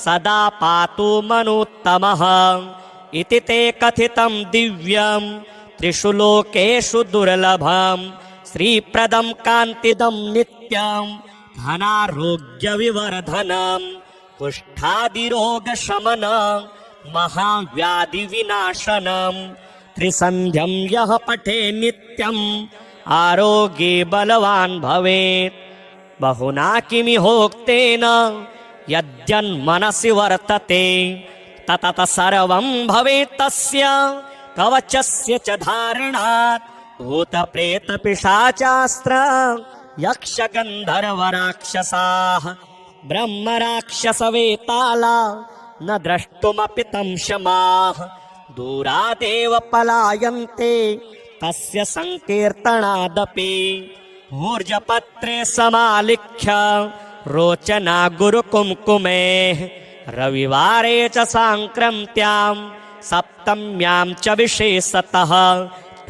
Speaker 1: सदा पातु मनुत्तमः इति ते कथितं दिव्यं त्रिषु लोकेषु दुर्लभं श्रीप्रदं कान्तिदं नित्यं धनारोग्यविवर्धनं कुष्ठादिरोगशमनं महाव्याधिविनाशनं त्रिसन्ध्यं यः पठे नित्यम् आरोग्ये बलवान् भवेत् बहुना किमिहोक्तेन यद्यन्मनसि वर्तते ततः सर्वं भवेत् तस्य कवचस्य च धारणात् भूतप्रेतपिशाचास्त्र यक्षगन्धर्वराक्षसाः ब्रह्मराक्षसवेताला न द्रष्टुमपि तं शमाः दूरादेव पलायन्ते तस्य संकीर्तनादपि ऊर्जपत्रे समालिख्य रोचना गुरुकुङ्कुमेः रविवारे च साङ्क्रान्त्यां सप्तम्यां च विशेषतः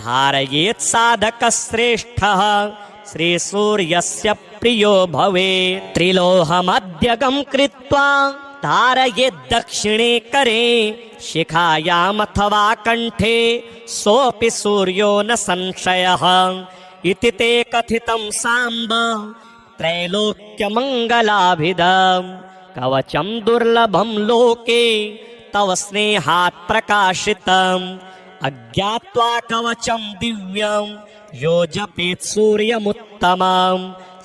Speaker 1: धारयेत् साधकश्रेष्ठः श्रीसूर्यस्य प्रियो भवेत् त्रिलोहमध्यगं कृत्वा धारयेत् दक्षिणे करे शिखायामथवा कण्ठे सोऽपि सूर्यो न संशयः इति ते कथितं साम्ब त्रैलोक्यमङ्गलाभिधम् कवचं दुर्लभं लोके तव स्नेहात् प्रकाशितम् अज्ञात्वा कवचं दिव्यं यो जपेत् सूर्यमुत्तमं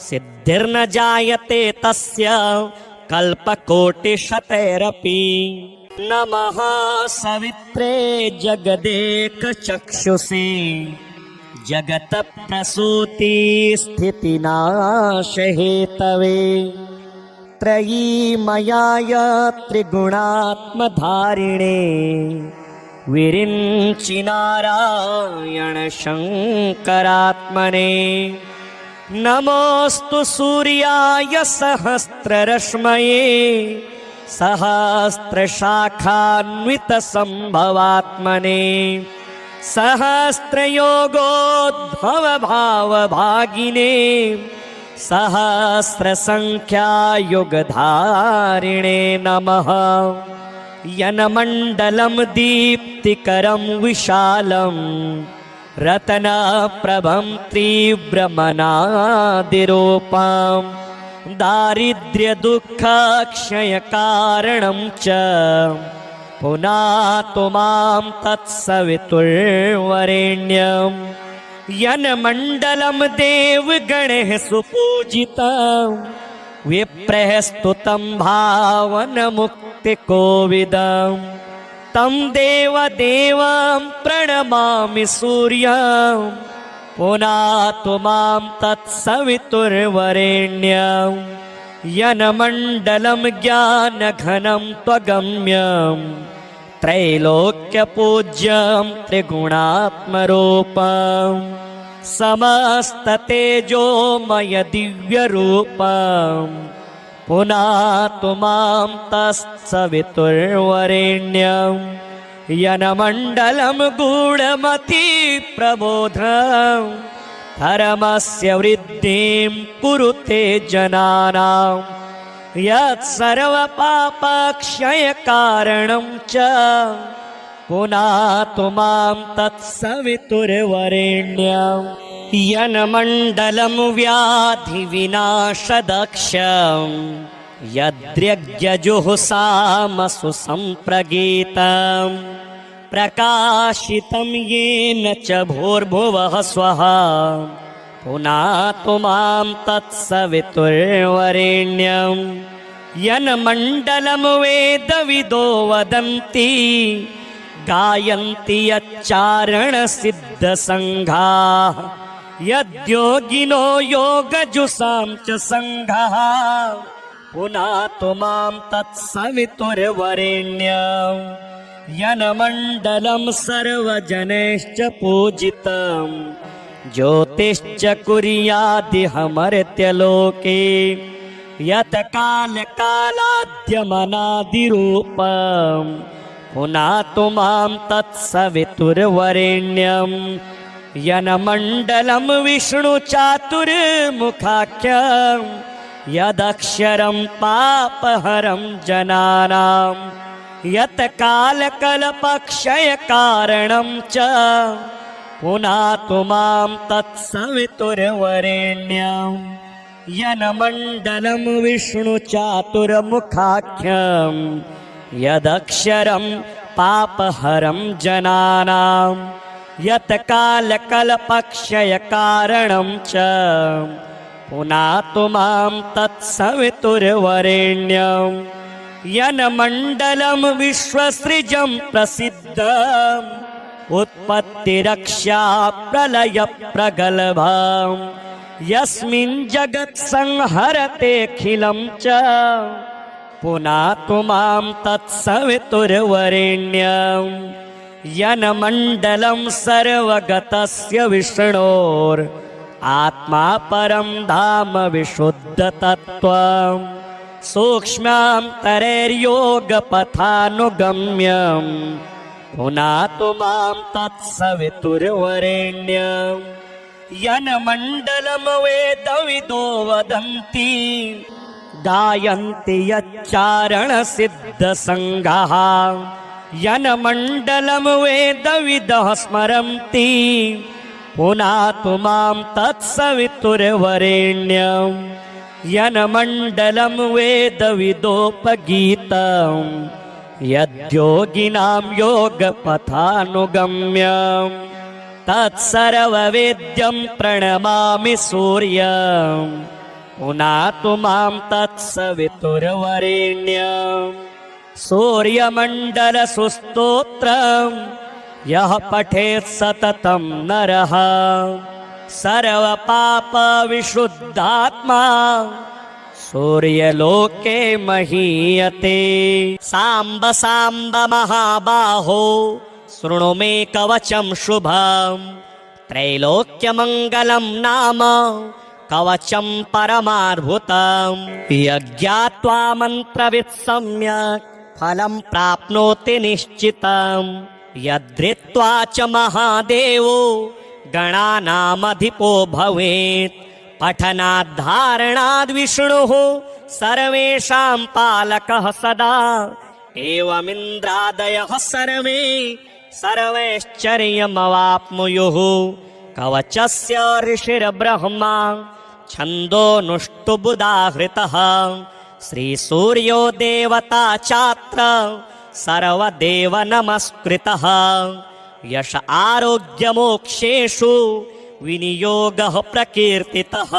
Speaker 1: सिद्धिर्न जायते तस्य कल्पकोटिशतैरपि नमः सवित्रे जगदेकचक्षुषे जगतप्रसूति स्थितिनाशहेतवे त्रयीमयाय त्रिगुणात्मधारिणे विरिञ्चिनारायण शङ्करात्मने नमोऽस्तु सूर्याय सहस्ररश्मये सहस्रशाखान्वितसम्भवात्मने सहस्रयोगोद्भवभावभागिने सहस्रसङ्ख्यायुगधारिणे नमः यन्मण्डलं दीप्तिकरं विशालं रत्नप्रभं तीव्रमनादिरूपं दारिद्र्यदुःखक्षयकारणं च पुनातु मां तत्सवितुर्वरेण्यं यन्मण्डलं देवगणैः सुपूजितं विप्रैः स्तुतं भावनमुक्तिकोविदं तं देवदेवं प्रणमामि सूर्यं पुनातु मां तत्सवितुर्वरेण्यं यन्मण्डलं ज्ञानघनं त्वगम्यं त्रैलोक्यपूज्यं त्रिगुणात्मरूपं समस्ततेजोमय दिव्यरूपं पुनातु मां तत्सवितुर्वरेण्यं यन्मण्डलं गूढमतिप्रबोधं धर्मस्य वृद्धिं कुरुते जनानां यत्सर्वपापक्षयकारणं च पुनातु मां तत्सवितुर्वरेण्यं यन्मण्डलं व्याधिविनाशदक्षं यद्यज्ञजुहुसामसु सम्प्रगीतं प्रकाशितं येन च भूर्भुवः स्वः पुनातु मां तत्सवितुर्वरेण्यं यन्मण्डलं वेदविदो वदन्ति गायन्ति यच्चारणसिद्धसङ्घाः यद्योगिनो योगजुषां च सङ्घः पुनातु मां तत्सवितुर्वरेण्यं यन्मण्डलं सर्वजनैश्च पूजितं ज्योतिश्च कुर्यादिह मर्त्यलोके यत् कालकालाद्यमनादिरूपं पुनातु मां तत्सवितुर्वरेण्यं यन्मण्डलं विष्णुचातुर्मुखाख्यं यदक्षरं पापहरं जनानां यत् कालकल्पक्षयकारणं च पुनातु मां तत्सवितुर्वरेण्यं यन्मण्डलं विष्णुचातुर्मुखाख्यं यदक्षरं पापहरं जनानां यत् कालकल्पक्षयकारणं च पुनातु मां तत्सवितुर्वरेण्यं यन्मण्डलं विश्वसृजं प्रसिद्धम् उत्पत्तिरक्षा प्रलयप्रगल्भं यस्मिन् जगत्संहरतेऽखिलं च पुनातु मां तत्सवितुर्वरेण्यं यन्मण्डलं सर्वगतस्य विष्णोर् आत्मा परं धाम विशुद्धतत्त्वं सूक्ष्मान्तरैर्योगपथानुगम्यं पुनातु मां तत्सवितुर्वरेण्यं यन्मण्डलं वेदविदो वदन्ति गायन्ति यच्चारणसिद्धसङ्घः यन्मण्डलं वेदविदः स्मरन्ति पुनातु मां तत्सवितुर्वरेण्यं यन्मण्डलं वेदविदोपगीतं यद्योगिनां योगपथानुगम्यं तत्सर्ववेद्यं प्रणमामि सूर्यं पुनातु मां तत्सवितुर्वरेण्यम् सूर्यमण्डलसुस्तोत्रम् यः पठेत् सततं नरः सर्वपापविशुद्धात्मा सूर्यलोके महीयते। साम्ब साम्ब महाबाहो शृणु मे कवचं शुभम् त्रैलोक्यमङ्गलं नाम कवचं परमाद्भुतम्। यज्ञात्वा मन्त्रवित् सम्यक् फलं प्राप्नोति निश्चितम्। यद्धृत्वा च महादेवो गणानामधिपो भवेत्। पठनाद्धारणाद् विष्णुः सर्वेषां पालकः सदा। एवमिन्द्रादयः सर्वे सर्वैश्चर्यमवाप्नुयुः। कवचस्य ऋषिर्ब्रह्मा छन्दोनुष्टुबुदाहृतः। श्रीसूर्यो देवता चात्र सर्वदेव नमस्कृतः। यश आरोग्यमोक्षेषु विनियोगः प्रकीर्तितः।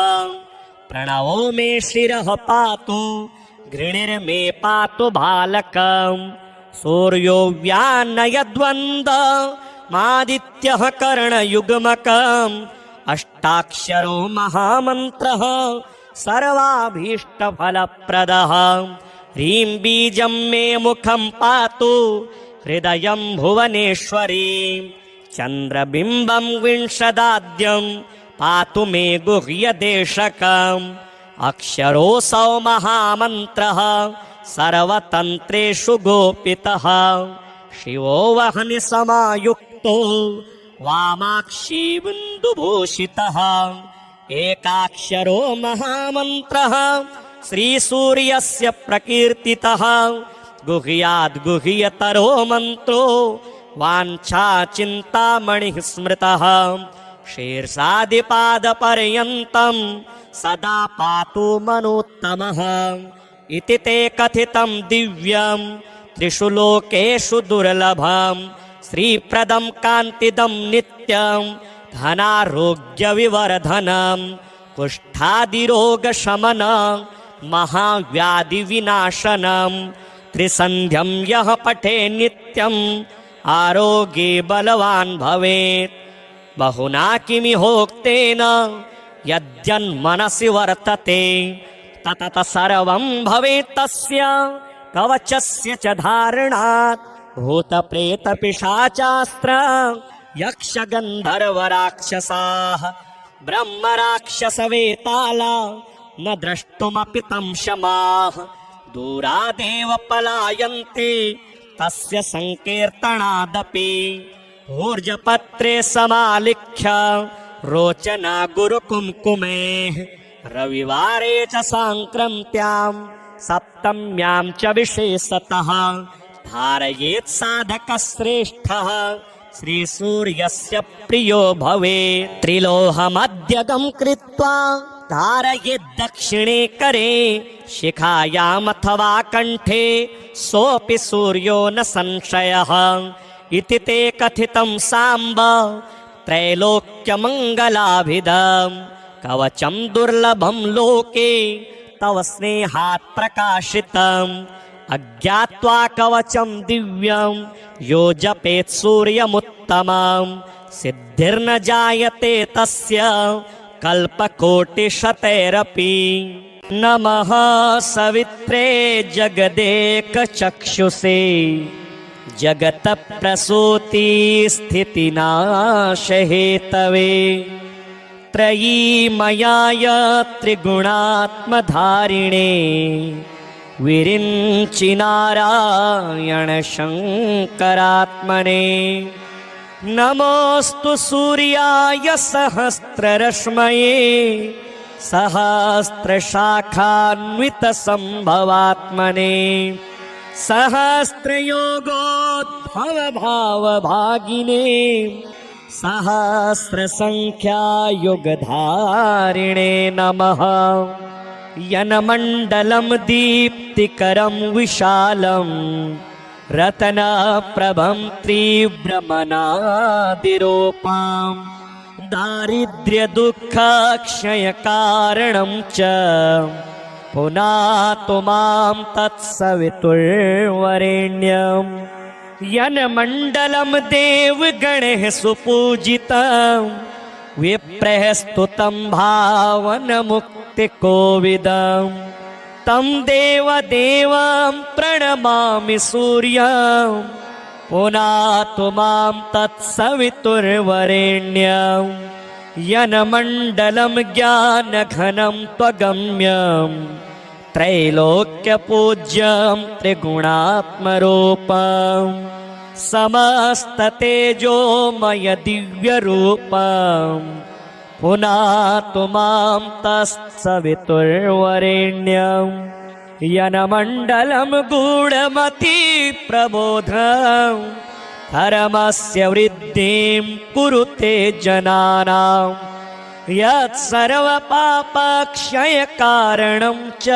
Speaker 1: प्रणवो मे शिरः पातु घृणिर्मे पातु बालकम्। सूर्यो व्यानयद्वन्द्वमादित्यः कर्णयुग्मकम्। अष्टाक्षरो महामन्त्रः सर्वाभीष्टफलप्रदः। ह्रीं बीजं मे मुखं पातु हृदयं भुवनेश्वरी। चन्द्रबिम्बं विंशदाद्यं पातु मे गुह्यदेशकम्। अक्षरोऽसौ महामन्त्रः सर्वतन्त्रेषु गोपितः। शिवो वह्नि समायुक्तो वामाक्षी बिन्दुभूषितः। एकाक्षरो महामन्त्रः श्रीसूर्यस्य प्रकीर्तितः। गुह्याद् गुह्यतरो मन्त्रो वाञ्छाचिन्तामणिः स्मृतः। शीर्षादिपादपर्यन्तं सदा पातु मनोत्तमः। इति ते कथितं दिव्यं त्रिषु लोकेषु दुर्लभं। श्रीप्रदं कान्तिदं नित्यं धनारोग्यविवर्धनं। कुष्ठादिरोगशमनं महाव्याधिविनाशनं। त्रिसन्ध्यं यः पठे नित्यं आरोग्ये बलवान् भवेत्। बहुना किमिहोक्तेन यद्यन्मनसि वर्तते ततः सर्वं भवेत् तस्य कवचस्य च धारणात्। भूतप्रेतपिशाचास्त्र यक्षगन्धर्वराक्षसाः ब्रह्मराक्षसवेताला न द्रष्टुमपि तं शमाः। दूरादेव पलायन्ते तस्य संकीर्तनादपि। ऊर्जपत्रे समालिख्य रोचना गुरुकुङ्कुमेः। रविवारे च साङ्क्रान्त्यां सप्तम्यां च विशेषतः धारयेत् साधकश्रेष्ठः श्रीसूर्यस्य प्रियो भवेत्। त्रिलोहमध्यगं कृत्वा धारयेत् दक्षिणे करे शिखायामथवा कण्ठे सोऽपि सूर्यो न संशयः। इति ते कथितं साम्ब त्रैलोक्यमङ्गलाभिधम्। कवचं दुर्लभं लोके तव स्नेहात् प्रकाशितम्। अज्ञात्वा कवचं दिव्यं यो जपेत् सूर्यमुत्तमम्। सिद्धिर्न जायते तस्य कल्पकोटिशतैरपि। नमः सवित्रे जगदेकचक्षुषे जगतप्रसूति स्थितिनाशहेतवे। त्रयीमयाय त्रिगुणात्मधारिणे विरिञ्चि नारायण शङ्करात्मने। नमोऽस्तु सूर्याय सहस्ररश्मये सहस्रशाखान्वितसम्भवात्मने। सहस्रयोगोद्भवभावभागिने सहस्रसङ्ख्यायुगधारिणे नमः। यनमण्डलं दीप्तिकरं विशालं रत्नप्रभं त्रिभ्रमणादिरूपं दारिद्र्यदुःखक्षयकारणं च पुनातु मां तत्सवितुर्वरेण्यं यन्मण्डलं देवगणैः सुपूजितं विप्रैः स्तुतं भावनमुक्तिकोविदं तं देवदेवं प्रणमामि सूर्यं पुनातु मां तत्सवितुर्वरेण्यं यन्मण्डलं ज्ञानघनं त्वगम्यं त्रैलोक्यपूज्यं त्रिगुणात्मरूपं समस्ततेजोमय दिव्यरूपं पुनातु मां तत्सवितुर्वरेण्यं यन्मण्डलं गूढमति प्रबोधं धर्मस्य वृद्धिं कुरुते जनानां यत्सर्वपापक्षयकारणं च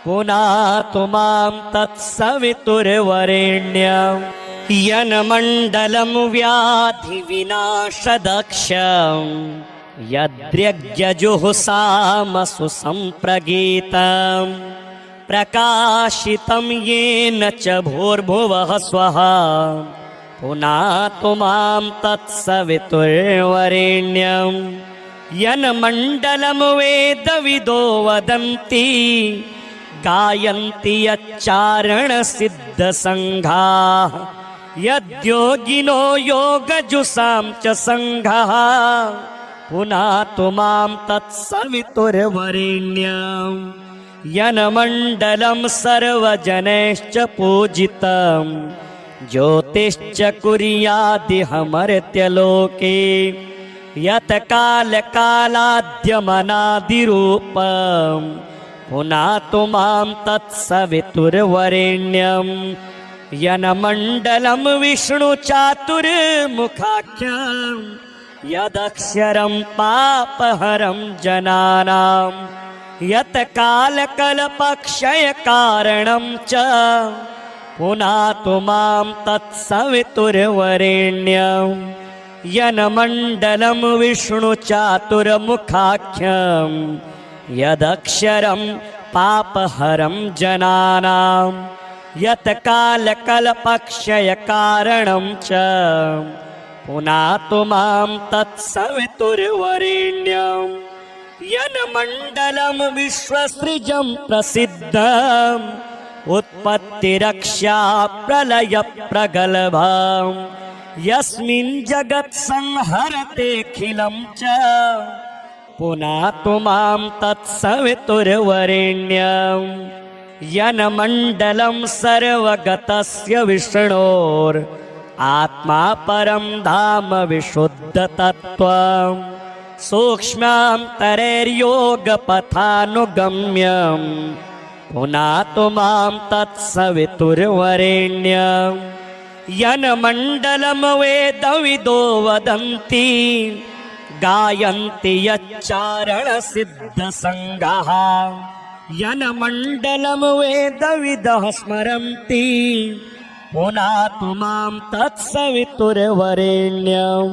Speaker 1: पुनातु मां तत्सवितुर्वरेण्यं यन्मण्डलं व्याधिविनाशदक्षं यद्यज्ञजुहुसामसु सम्प्रगीतं प्रकाशितं येन च भूर्भुवः स्वः पुनातु मां तत्सवितुर्वरेण्यं यन्मण्डलं वेदविदो वदन्ति गायन्ति यच्चारणसिद्धसङ्घाः यद्योगिनो योगजुषां च सङ्घः पुनातु मां तत्सवितुर्वरेण्यं यन्मण्डलं सर्वजनैश्च पूजितं ज्योतिश्च कुर्यादिहमर्त्यलोके यत् कालकालाद्यमनादिरूपं पुनातु मां तत्सवितुर्वरेण्यं यन्मण्डलं विष्णुचातुर्मुखाख्यं यदक्षरं पापहरं जनानां यत् कालकल्पक्षयकारणं च पुनातु मां तत्सवितुर्वरेण्यं यन्मण्डलं विष्णुचातुर्मुखाख्यं यदक्षरं पापहरं जनानां यत् कालकल्पक्षयकारणं च पुनातु मां तत्सवितुर्वरेण्यं यन्मण्डलं विश्वसृजं प्रसिद्धम् उत्पत्तिरक्षा प्रलयप्रगल्भं यस्मिन् जगत्संहरतेऽखिलं च पुनातु मां तत्सवितुर्वरेण्यं यन्मण्डलं सर्वगतस्य विष्णोर् आत्मा परं धाम विशुद्धतत्त्वं सूक्ष्मान्तरैर्योगपथानुगम्यं पुनातु मां तत्सवितुर्वरेण्यं यन्मण्डलं वेदविदो वदन्ति गायन्ति यच्चारणसिद्धसङ्घः यन्मण्डलं वेदविदः स्मरन्ति पुनातु मां तत्सवितुर्वरेण्यं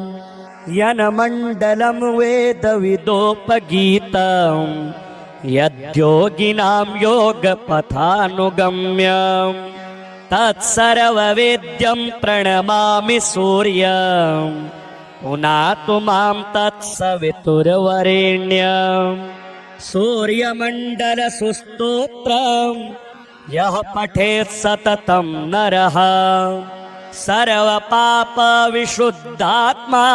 Speaker 1: यन्मण्डलं वेदविदोपगीतं यद्योगिनां योगपथानुगम्यं तत्सर्ववेद्यं प्रणमामि सूर्यं पुनातु मां तत्सवितुर्वरेण्यं सूर्यमण्डलसुस्तोत्रं यः पठेत् सततं नरः सर्वपापविशुद्धात्मा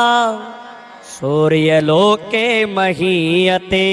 Speaker 1: सूर्यलोके महीयते।